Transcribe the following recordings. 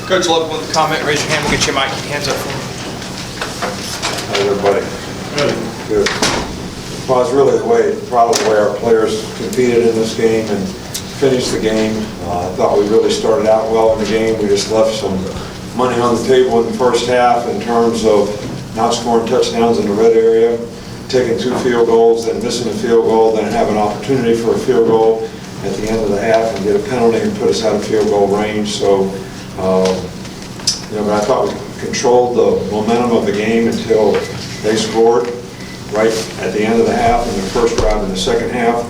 Coach Logan with a comment. Raise your hand. We'll get you a mic. Hands up for me. How's everybody? Good. Well, it's really proud of the way our players competed in this game and finished the game. I thought we really started out well in the game. We just left some money on the table in the first half in terms of not scoring touchdowns in the red area, taking 2 field goals, then missing a field goal, then have an opportunity for a field goal at the end of the half and get a penalty and put us out of field goal range. So, but I thought we controlled the momentum of the game until they scored right at the end of the half in the first drive in the second half.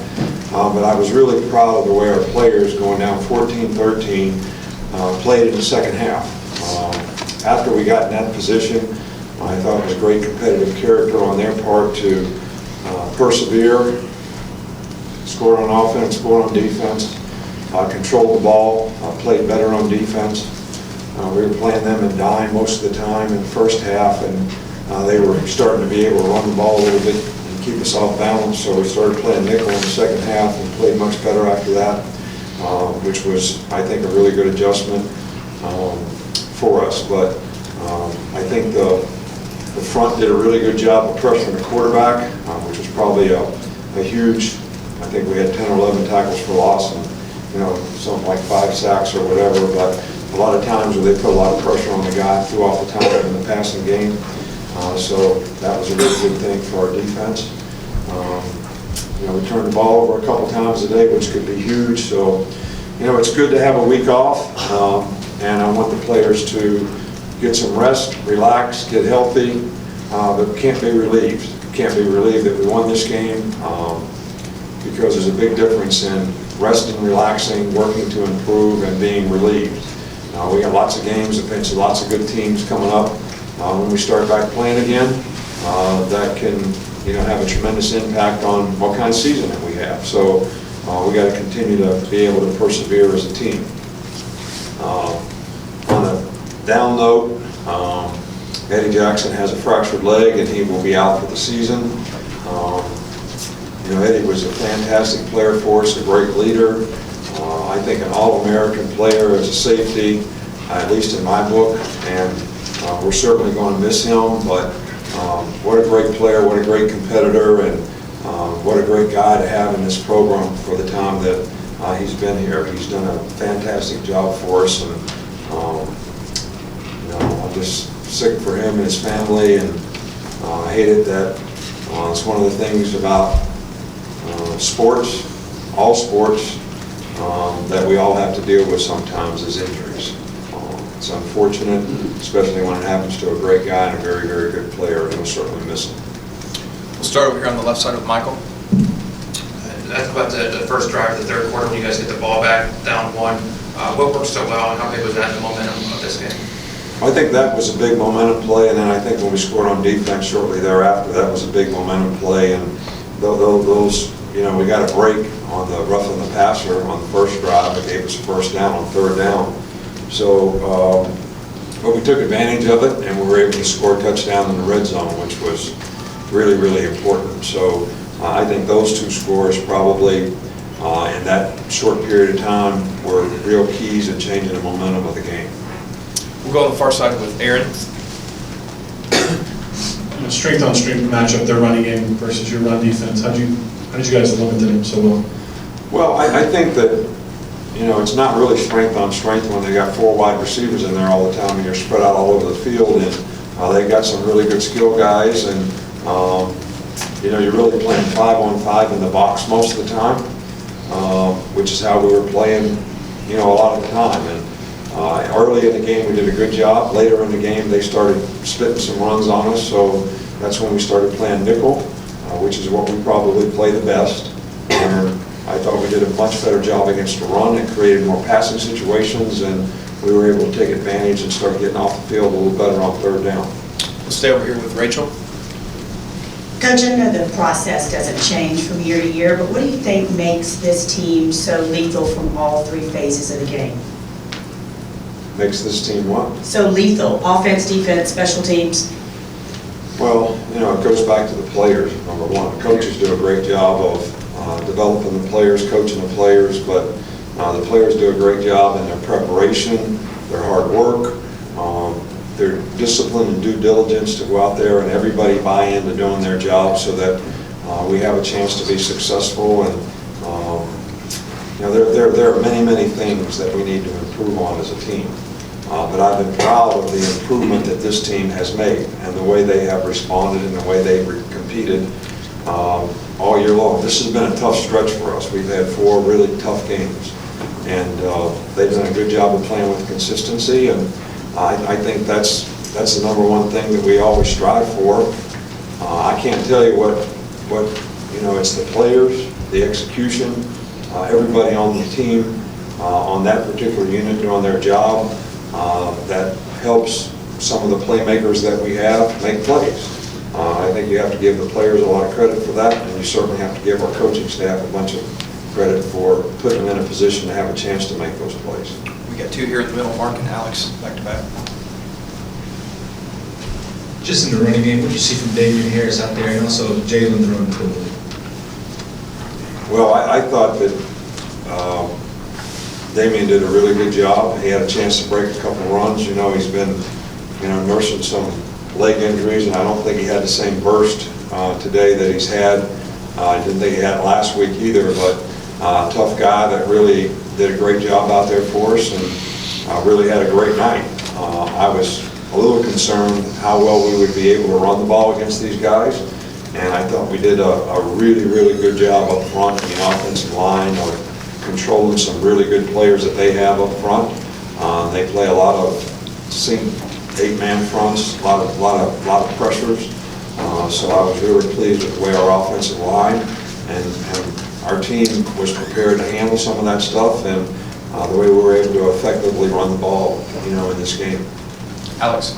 But I was really proud of the way our players, going down 14-13, played in the second half. After we got in that position, I thought it was great competitive character on their part to persevere, score on offense, score on defense, control the ball, played better on defense. We were playing them in dime most of the time in the first half, and they were starting to be able to run the ball a little bit and keep us off balance, so we started playing nickel in the second half and played much better after that, which was, I think, a really good adjustment for us. But I think the front did a really good job of pressuring the quarterback, which was probably a huge, I think we had 10 or 11 tackles for loss and, something like 5 sacks or whatever, but a lot of times where they put a lot of pressure on the guy, threw off the time in the passing game. So that was a really good thing for our defense. We turned the ball over a couple times a day, which could be huge. So, it's good to have a week off, and I want the players to get some rest, relax, get healthy, but can't be relieved. Can't be relieved that we won this game because there's a big difference in resting, relaxing, working to improve, and being relieved. We got lots of games against lots of good teams coming up. When we start back playing again, that can have a tremendous impact on what kind of season that we have. So we got to continue to be able to persevere as a team. On a down note, Eddie Jackson has a fractured leg and he will be out for the season. Eddie was a fantastic player for us, a great leader. I think an All-American player as a safety, at least in my book, and we're certainly going to miss him, but what a great player, what a great competitor, and what a great guy to have in this program for the time that he's been here. He's done a fantastic job for us, and I'm just sick for him and his family, and I hate it that it's one of the things about sports, all sports, that we all have to deal with sometimes is injuries. It's unfortunate, especially when it happens to a great guy and a very, very good player, and we'll certainly miss him. We'll start over here on the left side with Michael. That's about the first drive of the third quarter when you guys get the ball back down 1. What worked so well, and how big was that in the momentum of this game? I think that was a big momentum play, and then I think when we scored on defense shortly thereafter, that was a big momentum play, and those, we got a break on the roughing the passer on the first drive that gave us a first down on third down. So, but we took advantage of it, and we were able to score a touchdown in the red zone, which was really, really important. So I think those 2 scores probably in that short period of time were real keys in changing the momentum of the game. We'll go on the far side with Aaron. Strength on strength matchup, their running game versus your run defense. How did you guys limit them so well? Well, I think that it's not really strength on strength when they got 4 wide receivers in there all the time and you're spread out all over the field, and they got some really good skill guys, and you're really playing 5-on-5 in the box most of the time, which is how we were playing a lot of the time. And early in the game we did a good job. Later in the game they started spitting some runs on us, so that's when we started playing nickel, which is what we probably play the best. And I thought we did a much better job against the run and created more passing situations, and we were able to take advantage and start getting off the field a little better on third down. We'll stay over here with Rachel. Coach, I know the process doesn't change from year to year, but what do you think makes this team so lethal from all 3 phases of the game? Makes this team what? So lethal, offense, defense, special teams. Well, it goes back to the players, number one. The coaches do a great job of developing the players, coaching the players, but the players do a great job in their preparation, their hard work, their discipline and due diligence to go out there and everybody buy into doing their job so that we have a chance to be successful. And you know, there are many things that we need to improve on as a team. But I've been proud of the improvement that this team has made and the way they have responded and the way they've competed all year long. This has been a tough stretch for us. We've had 4 really tough games, and they've done a good job of playing with consistency, and I think that's the #1 thing that we always strive for. I can't tell you what you know, it's the players, the execution, everybody on the team, on that particular unit doing their job, that helps some of the playmakers that we have make plays. I think you have to give the players a lot of credit for that, and you certainly have to give our coaching staff a bunch of credit for putting them in a position to have a chance to make those plays. We got 2 here in the middle, Mark and Alex, back to back. Just in the running game, what did you see from Damian Harris out there, and also Jalen throwing quickly? Well, I thought that Damian did a really good job. He had a chance to break a couple runs. You know, he's been, you know, nursing some leg injuries, and I don't think he had the same burst today that he's had. I didn't think he had last week either, but tough guy that really did a great job out there for us, and really had a great night. I was a little concerned how well we would be able to run the ball against these guys, and I thought we did a really good job up front in the offensive line of controlling some really good players that they have up front. They play a lot of 8-man fronts, a lot of pressures. So I was really pleased with the way our offensive line and our team was prepared to handle some of that stuff, and the way we were able to effectively run the ball, you know, in this game. Alex?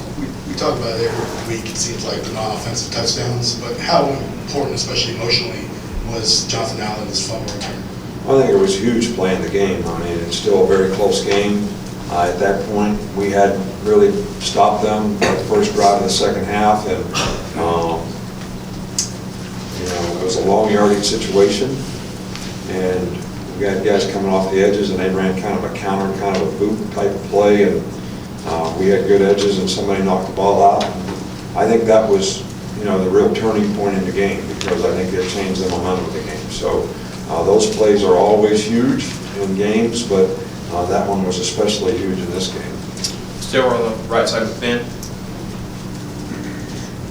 We talk about it every week, it seems like, the non-offensive touchdowns, but how important, especially emotionally, was Jonathan Allen's fumble return? I think it was huge playing the game. I mean, it's still a very close game. At that point, we had really stopped them at the first drive of the second half, and you know, it was a long yardage situation, and we had guys coming off the edges, and they ran kind of a counter, kind of a boot type of play, and we had good edges, and somebody knocked the ball out. I think that was, you know, the real turning point in the game, because I think it changed the momentum of the game. So those plays are always huge in games, but that one was especially huge in this game. Still, we're on the right side with Ben.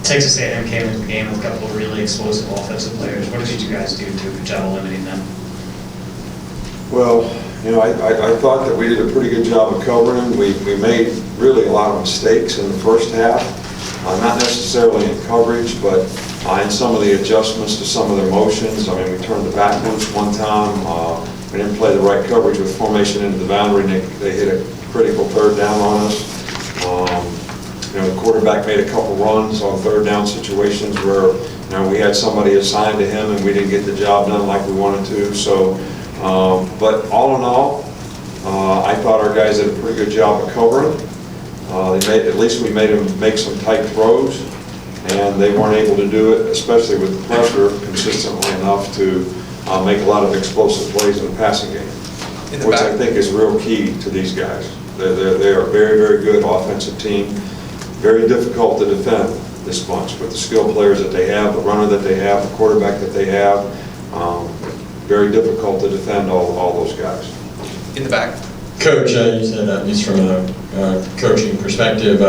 Texas A&M came into the game with a couple of really explosive offensive players. What did you guys do to do a good job eliminating them? Well, you know, I thought that we did a pretty good job of covering them. We made really a lot of mistakes in the first half, not necessarily in coverage, but in some of the adjustments to some of their motions. I mean, we turned the backwards one time. We didn't play the right coverage with formation into the boundary, and they hit a critical third down on us. You know, the quarterback made a couple runs on third down situations where, you know, we had somebody assigned to him and we didn't get the job done like we wanted to. So, but all in all, I thought our guys did a pretty good job of covering. At least we made them make some tight throws, and they weren't able to do it, especially with the pressure, consistently enough to make a lot of explosive plays in the passing game, which I think is real key to these guys. They are a very good offensive team. Very difficult to defend this bunch with the skill players that they have, the runner that they have, the quarterback that they have. Very difficult to defend all those guys. In the back. Coach, you said at least from a coaching perspective,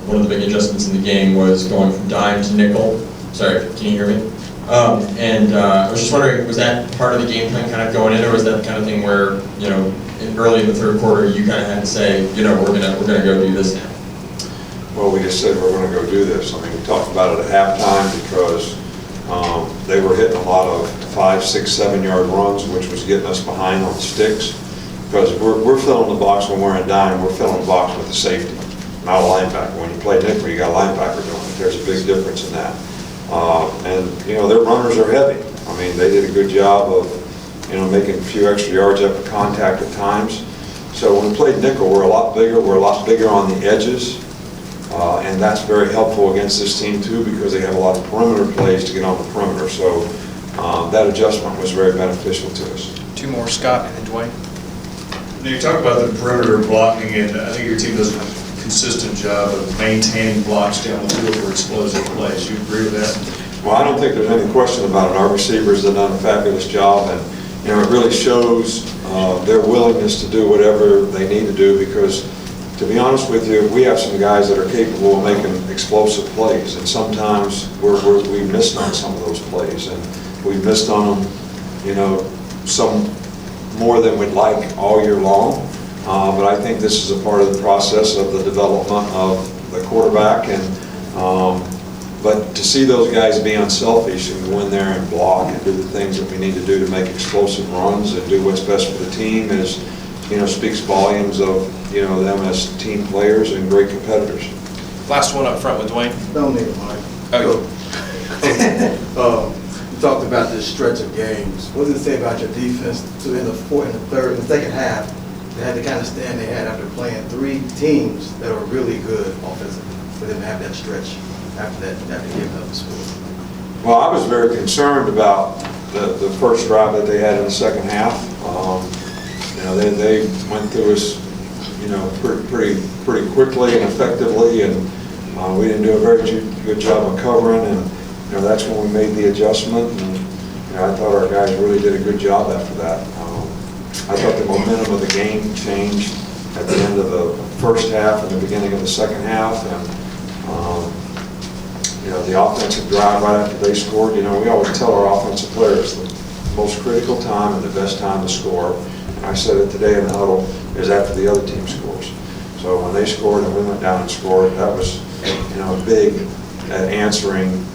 one of the big adjustments in the game was going from dime to nickel. Sorry, can you hear me? I was just wondering, was that part of the game plan kind of going in, or was that the kind of thing where, you know, early in the third quarter you kind of had to say, you know, we're gonna go do this now? Well, we just said we're going to go do this. I mean, we talked about it at halftime because they were hitting a lot of 5, 6, 7-yard runs, which was getting us behind on the sticks. Because we're filling the box when we're in dime, we're filling the box with the safety, not a linebacker. When you play nickel, you got a linebacker doing it. There's a big difference in that. And, you know, their runners are heavy. I mean, they did a good job of, you know, making a few extra yards after contact at times. So when we played nickel, we're a lot bigger on the edges. And that's very helpful against this team too, because they have a lot of perimeter plays to get on the perimeter. So that adjustment was very beneficial to us. 2 more, Scott and then Dwayne. You talk about the perimeter blocking, and I think your team does a consistent job of maintaining blocks down the field for explosive plays. You agree with that? Well, I don't think there's any question about it. Our receivers have done a fabulous job, and it really shows their willingness to do whatever they need to do, because, to be honest with you, we have some guys that are capable of making explosive plays, and sometimes we missed on some of those plays, and we missed on them, some more than we'd like all year long. But I think this is a part of the process of the development of the quarterback, and but to see those guys be unselfish and go in there and block and do the things that we need to do to make explosive runs and do what's best for the team is, speaks volumes of, them as team players and great competitors. Last one up front with Dwayne. Don't need it, Mike. You talked about this stretch of games. What does it say about your defense in the second half? They had the kind of stand they had after playing 3 teams that were really good offensively, for them to have that stretch after giving up the score. Well, I was very concerned about the first drive that they had in the second half. They went through us, pretty quickly and effectively, and we didn't do a very good job of covering, and that's when we made the adjustment, and I thought our guys really did a good job after that. I thought the momentum of the game changed at the end of the first half and the beginning of the second half, and the offensive drive right after they scored, we always tell our offensive players the most critical time and the best time to score, and I said it today in the huddle, is after the other team scores. So when they scored and we went down and scored, that was, big at answering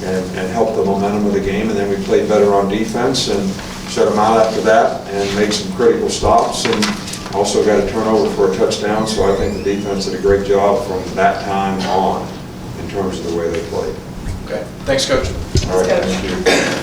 and helped the momentum of the game, and then we played better on defense and shut them out after that and made some critical stops, and also got a turnover for a touchdown. So I think the defense did a great job from that time on in terms of the way they played. Okay, thanks, Coach. All right, thank you.